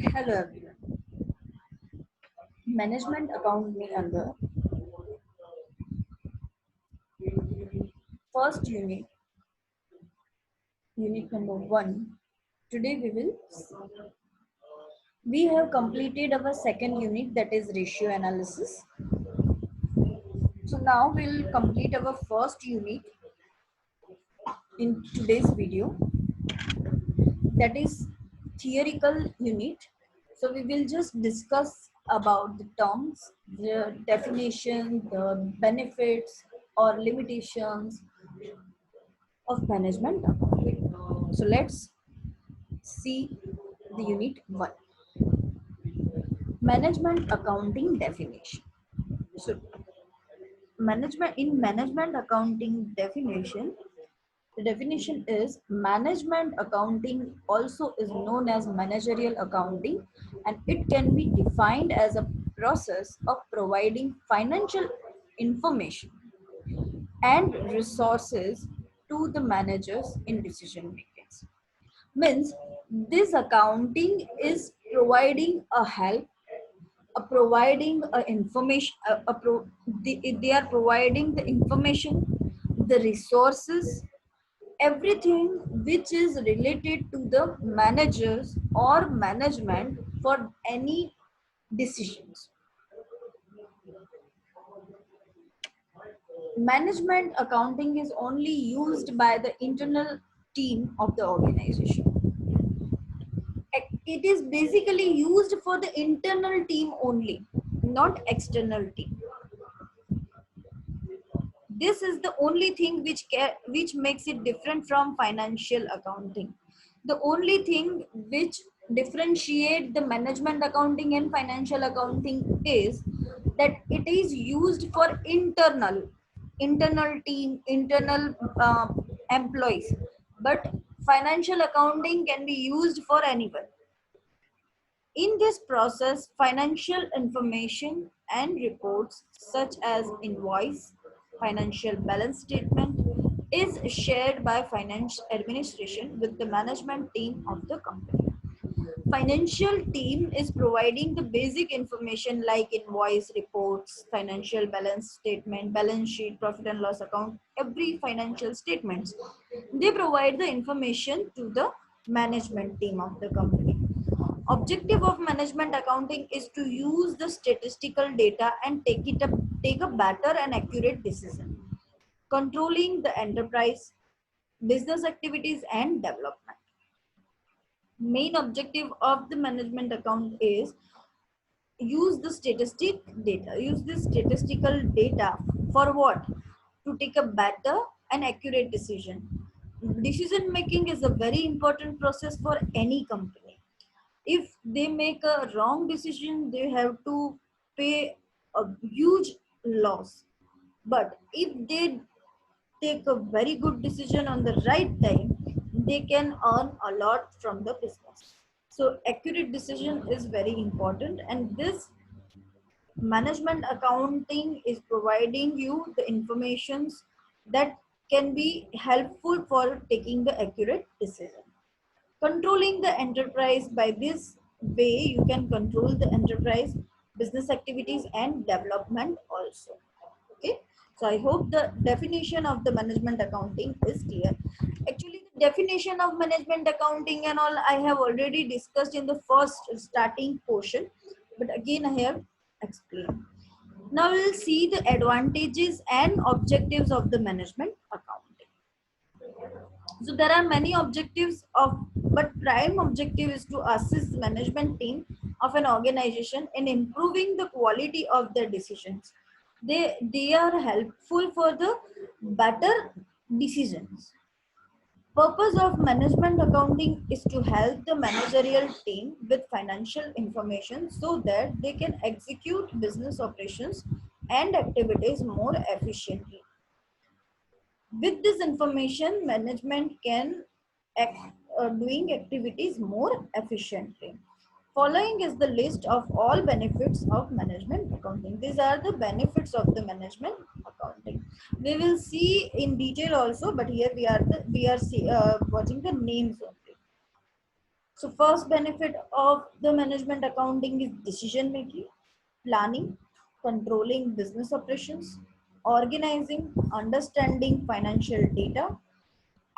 Hello everyone. Management account में अंदर first unit number 1. Today we have completed our second unit, that is ratio analysis. So now we'll complete our first unit in today's video, that is theoretical unit. So we will just discuss about the terms, the definition, the benefits or limitations of management accounting. So let's see the unit 1. Management accounting definition. So management accounting definition, the definition is management accounting also is known as managerial accounting, and it can be defined as a process of providing financial information and resources to the managers in decision making. Means this accounting is providing a help, providing a information, they are providing the information, the resources, everything which is related to the managers or management for any decisions. Management accounting is only used by the internal team of the organization. It is basically used for the internal team only, not external team. This is the only thing which makes it different from financial accounting. The only thing which differentiate the management accounting and financial accounting is that it is used for internal team, internal employees, but financial accounting can be used for anyone. In this process, financial information and reports such as invoice, financial balance statement is shared by finance administration with the management team of the company. Financial team is providing the basic information like invoice, reports, financial balance statement, balance sheet, profit and loss account, every financial statements. They provide the information to the management team of the company. Objective of management accounting is to use the statistical data and take a better and accurate decision, controlling the enterprise, business activities and development. Main objective of the management account is use the statistical data for what? To take a better and accurate decision. Decision making is a very important process for any company. If they make a wrong decision, they have to pay a huge loss. But if they take a very good decision on the right time, they can earn a lot from the business. So accurate decision is very important, and this management accounting is providing you the informations that can be helpful for taking the accurate decision. Controlling the enterprise, by this way you can control the enterprise, business activities and development also. Okay, so I hope the definition of the management accounting is clear. Actually, the definition of management accounting and all I have already discussed in the first starting portion, but again I have explained. Now we'll see the advantages and objectives of the management accounting. So there are many objectives of, but prime objective is to assist management team of an organization in improving the quality of their decisions. They are helpful for the better decisions. Purpose of management accounting is to help the managerial team with financial information so that they can execute business operations and activities more efficiently. With this information, management can doing activities more efficiently. Following is the list of all benefits of management accounting. These are the benefits of the management accounting. We will see in detail also, but here we are watching the names only. So first benefit of the management accounting is decision making, planning, controlling business operations, organizing, understanding financial data,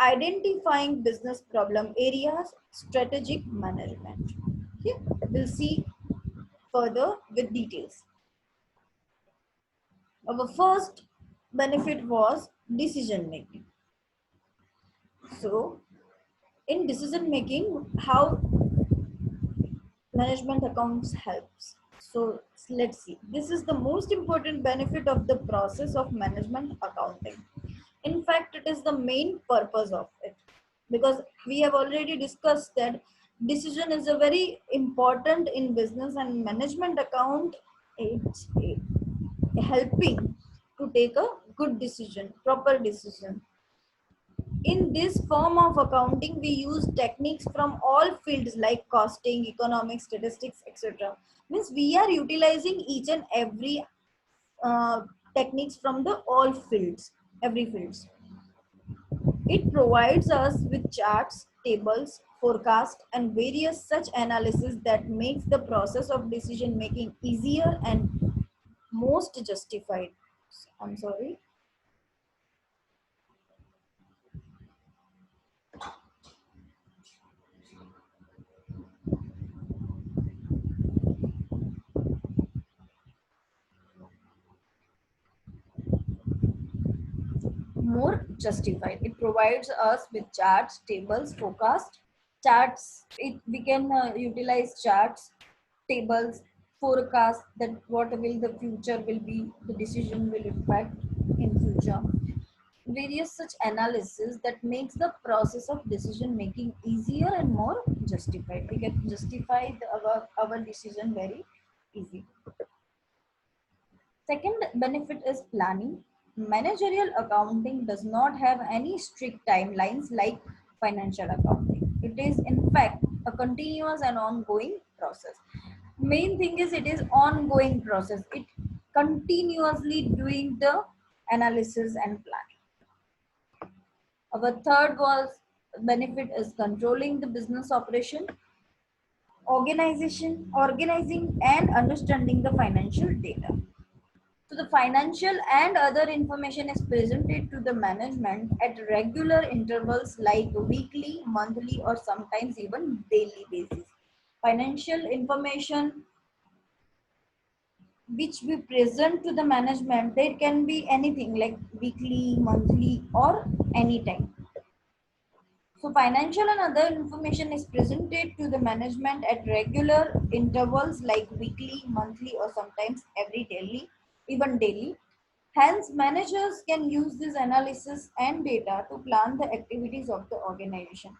identifying business problem areas, strategic management. Okay, we'll see further with details. Our first benefit was decision making. So in decision making, how management accounts helps. So let's see. This is the most important benefit of the process of management accounting. In fact, it is the main purpose of it, because we have already discussed that decision is a very important in business, and management account it's helping to take a good decision, proper decision. In this form of accounting, we use techniques from all fields like costing, economics, statistics, etc. Means we are utilizing each and every techniques from the all fields, every fields. It provides us with charts, tables, forecast, and various such analysis that makes the process of decision making easier and most justified. I'm sorry. More justified. It provides us with charts, tables, forecast. Charts, we can utilize charts, tables, forecast, that what will the future will be, the decision will impact in future. Various such analysis that makes the process of decision making easier and more justified. We can justify our decision very easy. Second benefit is planning. Managerial accounting does not have any strict timelines like financial accounting. It is in fact a continuous and ongoing process. Main thing is it is ongoing process. It continuously doing the analysis and planning. Our third was benefit is controlling the business operation, organizing and understanding the financial data. So the financial and other information is presented to the management at regular intervals like weekly, monthly, or sometimes even daily basis. Financial information which we present to the management, there can be anything like weekly, monthly, or anytime. So financial and other information is presented to the management at regular intervals like weekly, monthly, or sometimes every daily, even daily. Hence, managers can use this analysis and data to plan the activities of the organization.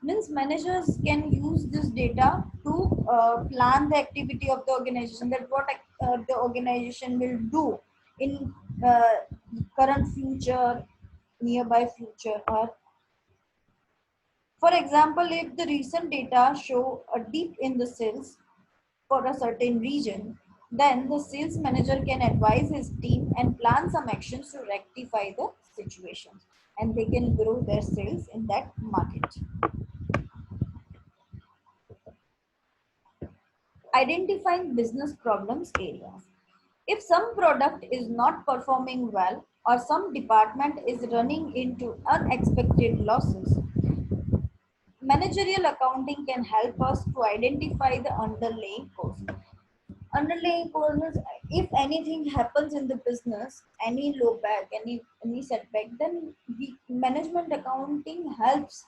Means managers can use this data to plan the activity of the organization, that what the organization will do in current future, nearby future, or for example, if the recent data show a dip in the sales for a certain region, then the sales manager can advise his team and plan some actions to rectify the situation, and they can grow their sales in that market. Identifying business problems areas. If some product is not performing well or some department is running into unexpected losses, managerial accounting can help us to identify the underlying cause. Underlying causes, if anything happens in the business, any low back, any setback, then the management accounting helps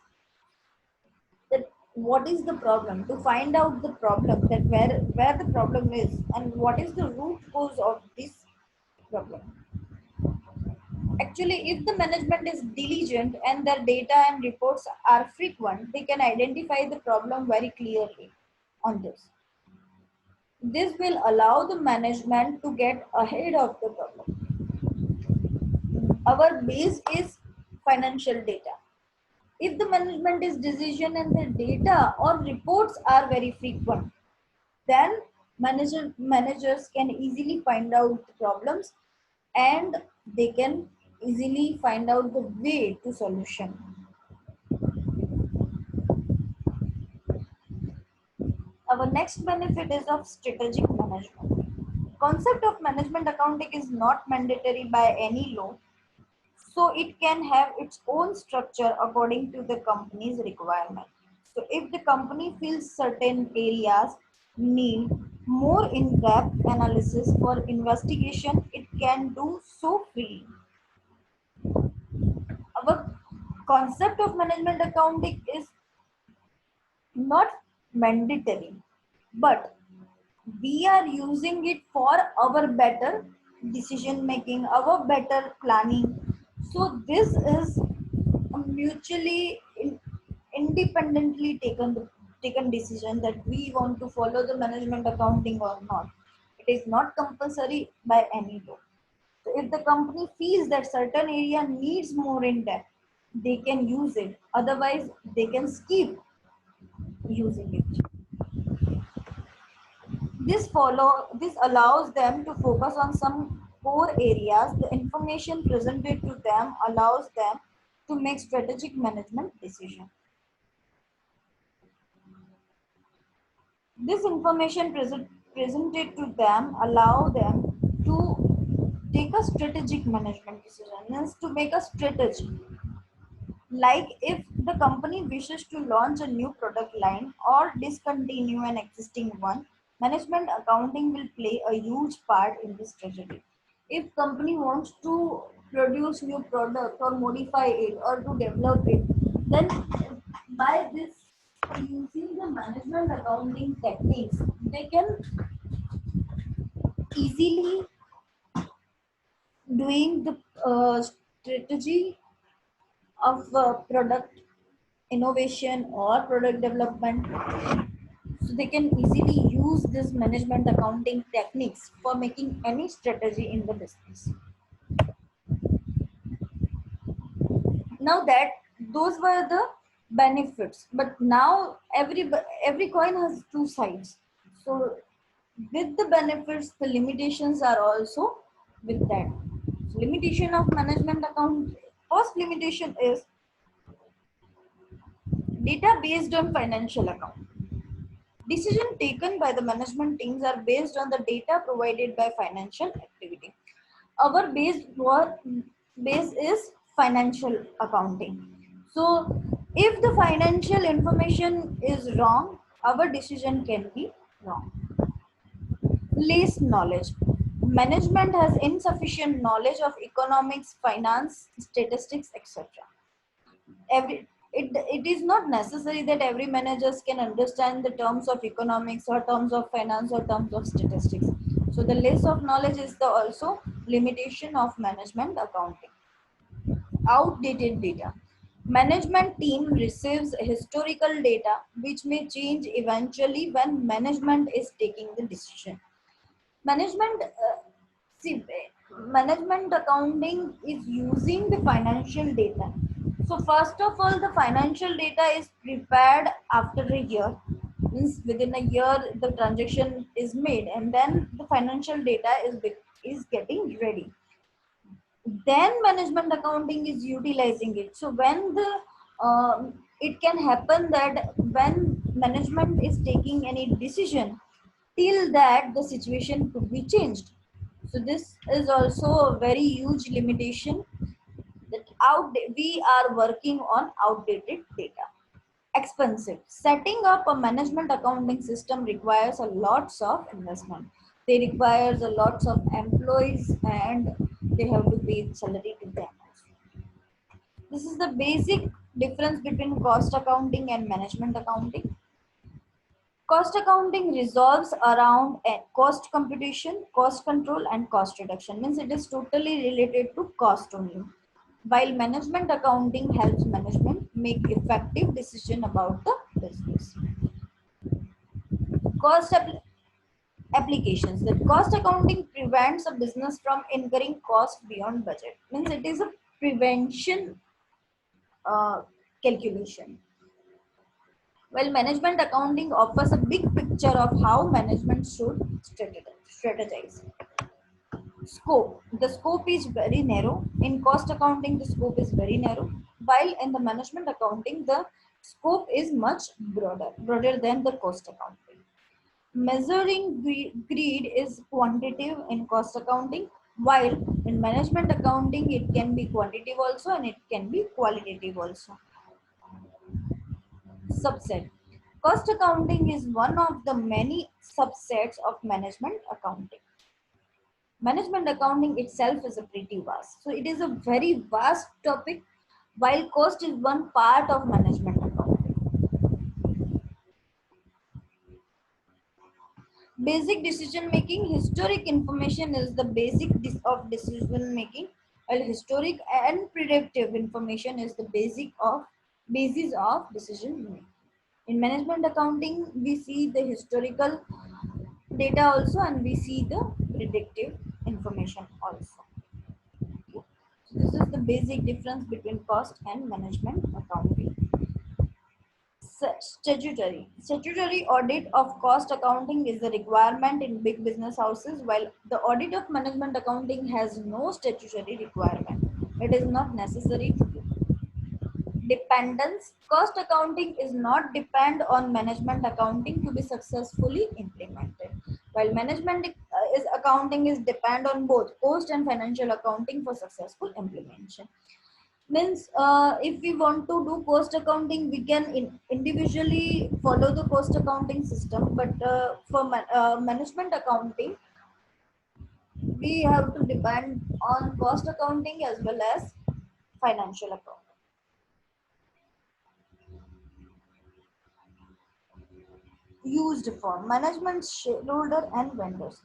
that what is the problem, to find out the problem, that where the problem is and what is the root cause of this problem. Actually, if the management is diligent and their data and reports are frequent, they can identify the problem very clearly on this. This will allow the management to get ahead of the problem. Our base is financial data. If the management is decision and the data or reports are very frequent, then managers can easily find out the problems, and they can easily find out the way to solution. Our next benefit is of strategic management. Concept of management accounting is not mandatory by any law, so it can have its own structure according to the company's requirement. So if the company feels certain areas need more in-depth analysis for investigation, it can do so freely. Our concept of management accounting is not mandatory, but we are using it for our better decision making, our better planning. So this is a mutually independently taken decision that we want to follow the management accounting or not. It is not compulsory by any law. So if the company feels that certain area needs more in depth, they can use it. Otherwise, they can skip using it. This allows them to focus on some core areas. The information presented to them allows them to make strategic management decisions. This information presented to them allow them to take a strategic management decision, means to make a strategy. Like if the company wishes to launch a new product line or discontinue an existing one, management accounting will play a huge part in this strategy. If company wants to produce new product or modify it or to develop it, then by this using the management accounting techniques, they can easily doing the strategy of product innovation or product development. So they can easily use this management accounting techniques for making any strategy in the business. Now that those were the benefits, but now every coin has two sides. So with the benefits, the limitations are also with that. So limitation of management account. First limitation is data based on financial account. Decisions taken by the management teams are based on the data provided by financial activity. Our base is financial accounting. So if the financial information is wrong, our decision can be wrong. Less knowledge. Management has insufficient knowledge of economics, finance, statistics, etc. It is not necessary that every managers can understand the terms of economics or terms of finance or terms of statistics. So the less of knowledge is the also limitation of management accounting. Outdated data. Management team receives historical data which may change eventually when management is taking the decision. Management see management accounting is using the financial data. So first of all, the financial data is prepared after a year, means within a year the transaction is made, and then the financial data is getting ready. Then management accounting is utilizing it. So when the it can happen that when management is taking any decision, till that the situation could be changed. So this is also a very huge limitation, that we are working on outdated data. Expensive. Setting up a management accounting system requires a lots of investment. They requires a lots of employees and they have to pay salary to them. This is the basic difference between cost accounting and management accounting. Cost accounting resolves around a cost computation, cost control, and cost reduction. Means it is totally related to cost only. While management accounting helps management make effective decision about the business. Cost applications. That cost accounting prevents a business from incurring cost beyond budget. Means it is a prevention calculation. Well, management accounting offers a big picture of how management should strategize. Scope. The scope is very narrow. In cost accounting, the scope is very narrow. While in the management accounting, the scope is much broader than the cost accounting. Measuring greed is quantitative in cost accounting, while in management accounting it can be quantitative also and it can be qualitative also. Subset. Cost accounting is one of the many subsets of management accounting. Management accounting itself is a pretty vast. So it is a very vast topic, while cost is one part of management accounting. Basic decision making. Historic information is the basic of decision making, while historic and predictive information is the basis of decision making. In management accounting, we see the historical data also and we see the predictive information also. Okay. So this is the basic difference between cost and management accounting. Statutory audit of cost accounting is a requirement in big business houses, while the audit of management accounting has no statutory requirement. It is not necessary to do. Dependence. Cost accounting is not depend on management accounting to be successfully implemented, while management is accounting is depend on both cost and financial accounting for successful implementation. Means if we want to do cost accounting, we can individually follow the cost accounting system, but for management accounting we have to depend on cost accounting as well as financial accounting. Used for management, shareholder and vendors.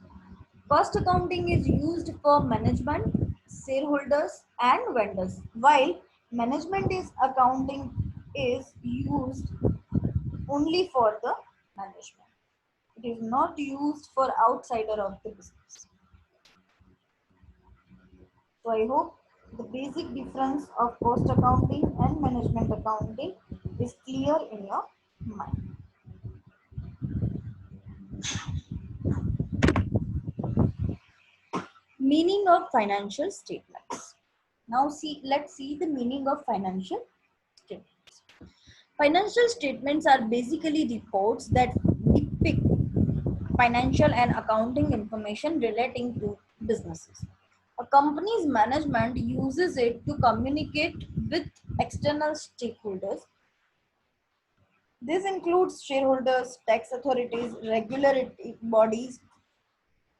Cost accounting is used for management, shareholders and vendors, while management is accounting is used only for the management. It is not used for outsider of the business. So I hope the basic difference of cost accounting and management accounting is clear in your mind. Meaning of financial statements. Now let's see the meaning of financial statements. Financial statements are basically reports that depict financial and accounting information relating to businesses. A company's management uses it to communicate with external stakeholders. This includes shareholders, tax authorities, regulatory bodies,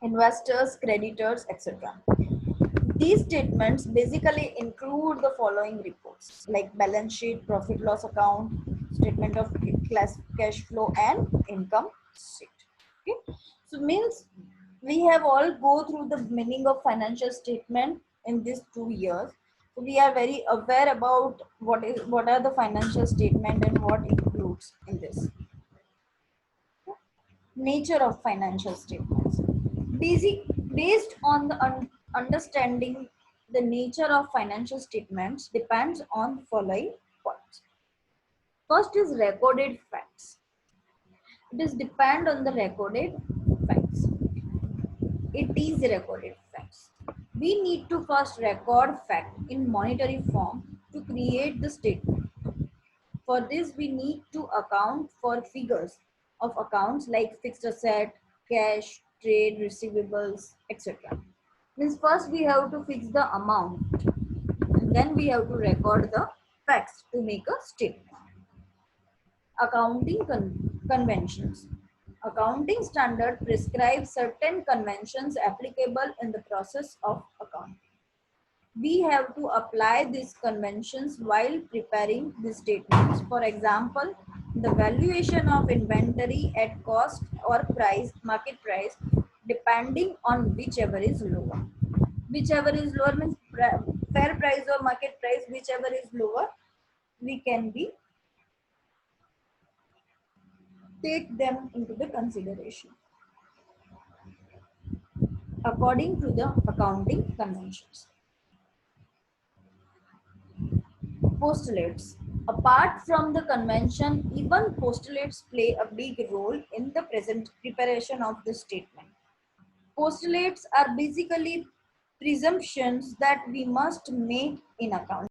investors, creditors, etc. These statements basically include the following reports like balance sheet, profit loss account, statement of cash flow and income sheet. Okay. So means we have all go through the meaning of financial statement in these 2 years. So we are very aware about what are the financial statement and what includes in this. Nature of financial statements. Based on the understanding the nature of financial statements depends on the following points. First is recorded facts. It is depend on the recorded facts. It is recorded facts. We need to first record fact in monetary form to create the statement. For this, we need to account for figures of accounts like fixed asset, cash, trade, receivables, etc. Means first we have to fix the amount and then we have to record the facts to make a statement. Accounting conventions. Accounting standard prescribes certain conventions applicable in the process of accounting. We have to apply these conventions while preparing the statements. For example, the valuation of inventory at cost or price, market price, depending on whichever is lower. Whichever is lower means fair price or market price, whichever is lower, we can be take them into the consideration according to the accounting conventions. Postulates. Apart from the convention, even postulates play a big role in the present preparation of the statement. Postulates are basically presumptions that we must make in account.